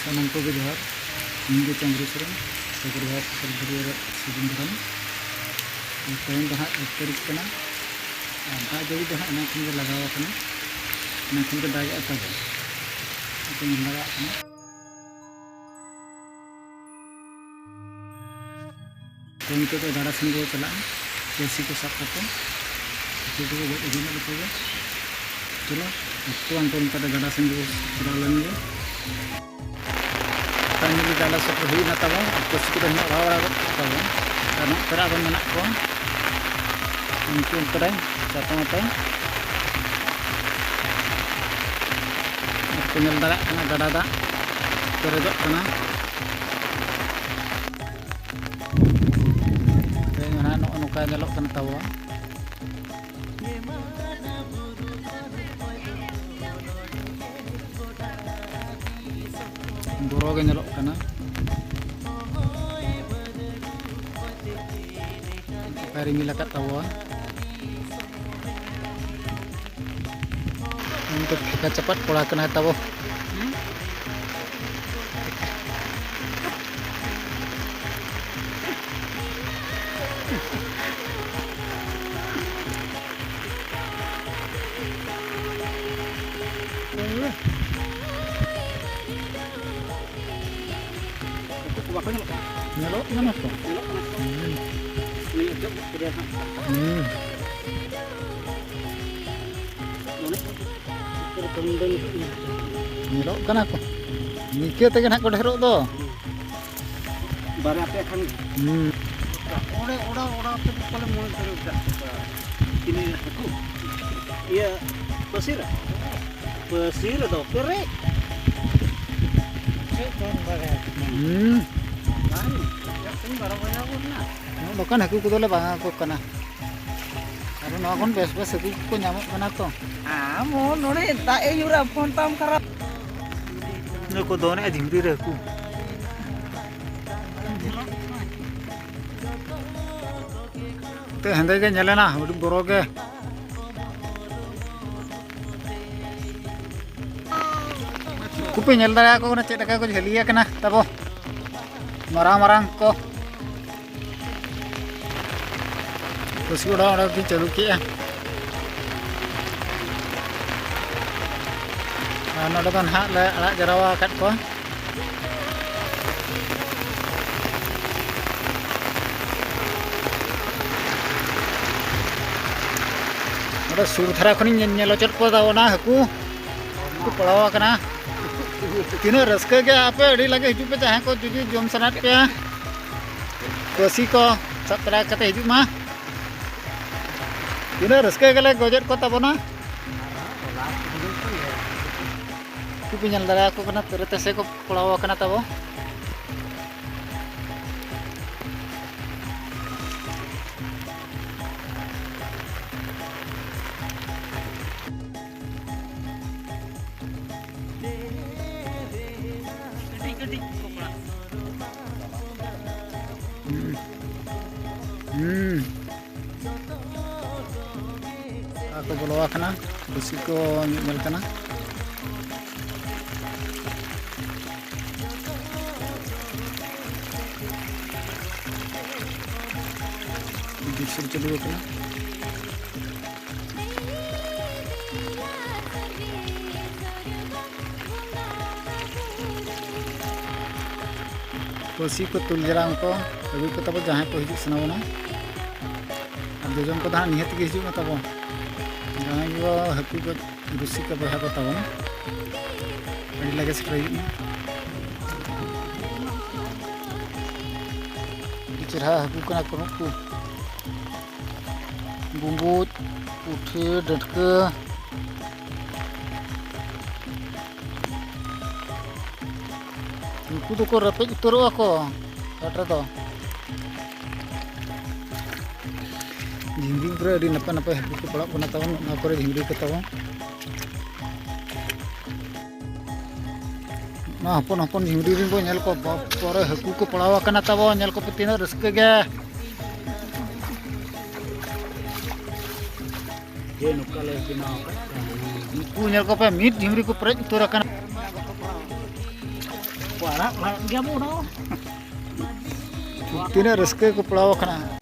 सामान को भी जोहार हिंदी चंद्र सोरेन सगरवार सरभरिया सजन धरम तेन दो हाँ 1 तारीख कना दाग जड़ी दो हाँ खन लगाव खन के दाग तब लगा तो नित गाड़ा सेन को चला कैसी को सब करते को गज इदीना लेके चलो तो अंत गाड़ा सेन को चला लेंगे तंगी गाड़ा सब हुई तब कैसी को भाव तब पेरा बन मेना को उनको अंतरे चापमते को नल दाड़ा गाड़ा दा पेरेजोना नौका तब बोरो गे रिमिल तब फेंका चपाट पड़ा तब निके तेगे ना को ढेरों दो बारे पे खान ओड़े ओड़ा ओड़ा पे पले मोन करे किनी हकु ये पसीर दो पेरे कोन बारे याकिन बारा बजा बोलना दोकान हकु को दोले बांगा को कना अरे नवा कोन बेस बेस हकु को ᱧᱟᱢᱚᱜ कना तो मो नोड़े दा ए युरा फोन ताम खराब को दोने झिंगरी रे हकु ते हंदे के नेलेना हुडी बोरो के कुपे नेल दाया को ना चेट का को झलिया कना तबो मारांग मारांग को कुछ उड़ा की चालू किया नोड़े तो हाँ ले अड़ा जरावा कट को सूर धारा खनि चट को हकू को पड़ाव तीना रस्के के आपे अड़ी लगे हिजू पे चाहे को जुदी जम सना पे कोसी को सब तरह कते हिजू मा तीना रस्के गले गजर को तबना कुपी नल दारा को कना तेरे तसे को पड़ाव कना तब aku bolowa kana besi ko nyel kana disur chelu kana बसी को तुल जरा को अभी को तब जहाँ को हिजू सनावना जोजम को दा निहत के हिजू तब जहाँ को हकू को रुसी को बहा को तब अड़ी लगे से चेहरा हकू कना को बुंबुज उठे डटके उनको तो को रपेज उतरो को काटरा तो झिंगी पर अड़ी नपा नपा हकू को पड़ा बना तब ना पर झिंगी को तब ना हपन हपन झिंगी रिन को नेल को पर हकू को पड़ाव कना तब नेल को तीन रस्के गे ये नुकाले बिना उनको नेल को पे मीट झिंगी को पर उतरा कना Parah lah, dia mau dong. ᱛᱤᱱᱟᱹᱜ ᱨᱟᱹᱥᱠᱟᱹ ᱠᱚ ᱯᱟᱲᱟᱣ ᱟᱠᱟᱱᱟ